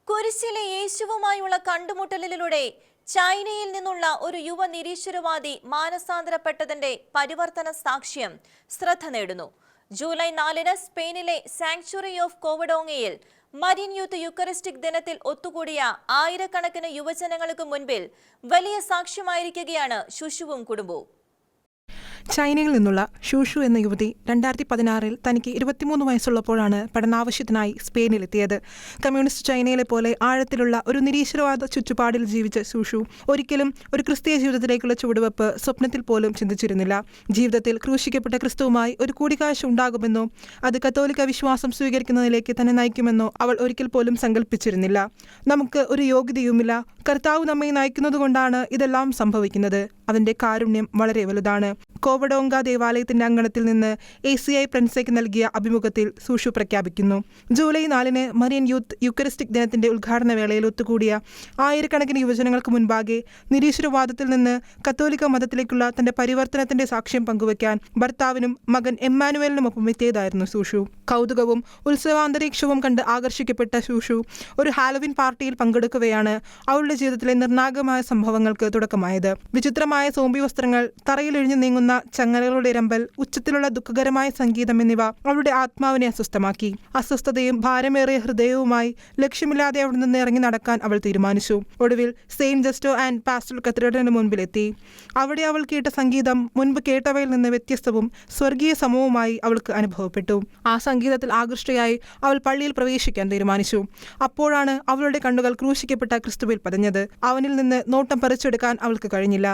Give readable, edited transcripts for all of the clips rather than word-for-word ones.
കുരിശിലെ യേശുവുമായുള്ള കണ്ടുമുട്ടലിലൂടെ ചൈനയിൽ നിന്നുള്ള ഒരു യുവ നിരീശ്വരവാദി മാനസാന്തരപ്പെട്ടതിന്റെ പരിവർത്തന സാക്ഷ്യം ശ്രദ്ധ നേടുന്നു. ജൂലൈ 4-ന് സ്പെയിനിലെ സാങ്ച്വറി ഓഫ് കോവഡോങ്ങയിൽ മരിയൻ യൂത്ത് യുക്കറിസ്റ്റിക് ദിനത്തിൽ ഒത്തുകൂടിയ ആയിരക്കണക്കിന് യുവജനങ്ങൾക്ക് മുൻപിൽ വലിയ സാക്ഷ്യമായിരിക്കുകയാണ് ശുശുവും കുടുംബവും. ചൈനയിൽ നിന്നുള്ള ഷൂഷു എന്ന യുവതി 2016-ൽ തനിക്ക് 23 വയസ്സുള്ളപ്പോഴാണ് പഠനാവശ്യത്തിനായി സ്പെയിനിലെത്തിയത്. കമ്മ്യൂണിസ്റ്റ് ചൈനയിലെ പോലെ ആഴത്തിലുള്ള ഒരു നിരീശ്വരവാദ ചുറ്റുപാടിൽ ജീവിച്ച ഷൂഷു ഒരിക്കലും ഒരു ക്രിസ്തീയ ജീവിതത്തിലേക്കുള്ള ചുവടുവെപ്പ് സ്വപ്നത്തിൽ പോലും ചിന്തിച്ചിരുന്നില്ല. ജീവിതത്തിൽ ക്രൂശിക്കപ്പെട്ട ക്രിസ്തുവുമായി ഒരു കൂടിക്കാഴ്ച ഉണ്ടാകുമെന്നോ അത് കത്തോലിക്ക വിശ്വാസം സ്വീകരിക്കുന്നതിലേക്ക് തന്നെ നയിക്കുമെന്നോ അവൾ ഒരിക്കൽ പോലും സങ്കല്പിച്ചിരുന്നില്ല. നമുക്ക് ഒരു യോഗ്യതയുമില്ല, കർത്താവ് നമ്മെ നയിക്കുന്നതുകൊണ്ടാണ് ഇതെല്ലാം സംഭവിക്കുന്നത്. അതിന്റെ കാരുണ്യം വളരെ വലുതാണ്. കോവഡോങ്ക ദേവാലയത്തിന്റെ അങ്കണത്തിൽ നിന്ന് ACI ഫ്രണ്ട്സേക്ക് നൽകിയ അഭിമുഖത്തിൽ സൂഷു പ്രഖ്യാപിക്കുന്നു. ജൂലൈ 4-ന് മരിയൻ യൂത്ത് യുക്കറിസ്റ്റിക് ദിനത്തിന്റെ ഉദ്ഘാടന വേളയിൽ ഒത്തുകൂടിയ ആയിരക്കണക്കിന് യുവജനങ്ങൾക്ക് മുൻപാകെ നിരീശ്വരവാദത്തിൽ നിന്ന് കത്തോലിക്ക മതത്തിലേക്കുള്ള തന്റെ പരിവർത്തനത്തിന്റെ സാക്ഷ്യം പങ്കുവയ്ക്കാൻ ഭർത്താവിനും മകൻ എമ്മാനുവേലിനുമൊപ്പം എത്തിയതായിരുന്നു സൂഷു. കൗതുകവും ഉത്സവാന്തരീക്ഷവും കണ്ട് ആകർഷിക്കപ്പെട്ട സൂഷു ഒരു ഹാലോവിൻ പാർട്ടിയിൽ പങ്കെടുക്കവെയാണ് അവളുടെ ജീവിതത്തിലെ നിർണായകമായ സംഭവങ്ങൾക്ക് തുടക്കമായത്. വിചിത്രമായ സോംബി വസ്ത്രങ്ങൾ, തറയിലിഴിഞ്ഞു നീങ്ങുന്ന ചങ്ങലകളുടെ രമ്പൽ, ഉച്ചത്തിലുള്ള ദുഃഖകരമായ സംഗീതം എന്നിവ അവളുടെ ആത്മാവിനെ അസ്വസ്ഥമാക്കി. അസ്വസ്ഥതയും ഭാരമേറിയ ഹൃദയവുമായി ലക്ഷ്യമില്ലാതെ അവിടെ നിന്ന് ഇറങ്ങി നടക്കാൻ അവൾ തീരുമാനിച്ചു. ഒടുവിൽ സെയിന്റ് ജസ്റ്റോ ആൻഡ് പാസ്റ്റൽ കത്തീഡ്രലിന് മുൻപിലെത്തി. അവിടെ അവൾ കേട്ട സംഗീതം മുൻപ് കേട്ടവയിൽ നിന്ന് വ്യത്യസ്തവും സ്വർഗീയ സമവുമായി അവൾക്ക് അനുഭവപ്പെട്ടു. ആ സംഗീതത്തിൽ ആകൃഷ്ടയായി അവൾ പള്ളിയിൽ പ്രവേശിക്കാൻ തീരുമാനിച്ചു. അപ്പോഴാണ് അവളുടെ കണ്ണുകൾ ക്രൂശിക്കപ്പെട്ട ക്രിസ്തുവിൽ പതിഞ്ഞത്. അവനിൽ നിന്ന് നോട്ടം പറിച്ചെടുക്കാൻ അവൾക്ക് കഴിഞ്ഞില്ല.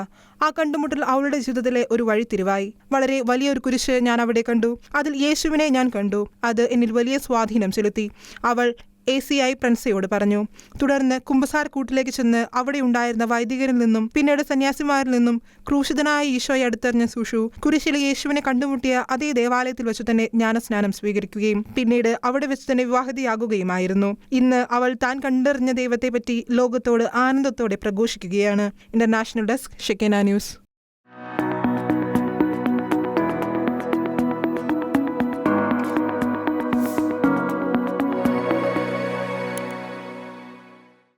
ആ കണ്ടുമുട്ടൽ അവളുടെ ജീവിതത്തിലെ ഒരു വഴിത്തിരിവായി. വളരെ വലിയൊരു കുരിശ് ഞാൻ അവിടെ കണ്ടു. അതിൽ യേശുവിനെ ഞാൻ കണ്ടു. അത് എന്നിൽ വലിയ സ്വാധീനം ചെലുത്തി, അവൾ ACI ഫ്രണ്ട്സയോട് പറഞ്ഞു. തുടർന്ന് കുമ്പസാരക്കൂട്ടിലേക്ക് ചെന്ന് അവിടെ ഉണ്ടായിരുന്ന വൈദികരിൽ നിന്നും പിന്നീട് സന്യാസിമാരിൽ നിന്നും ക്രൂശിതനായ ഈശോയെ അടുത്തെറിഞ്ഞ സൂഷു കുരിശിലെ യേശുവിനെ കണ്ടുമുട്ടിയ അതേ ദേവാലയത്തിൽ വെച്ച് തന്നെ ജ്ഞാനസ്നാനം സ്വീകരിക്കുകയും പിന്നീട് അവിടെ വെച്ച് തന്നെ വിവാഹിതയാകുകയുമായിരുന്നു. ഇന്ന് അവൾ താൻ കണ്ടെറിഞ്ഞ ദൈവത്തെ പറ്റി ലോകത്തോട് ആനന്ദത്തോടെ പ്രഘോഷിക്കുകയാണ്. International desk, Shekinah news.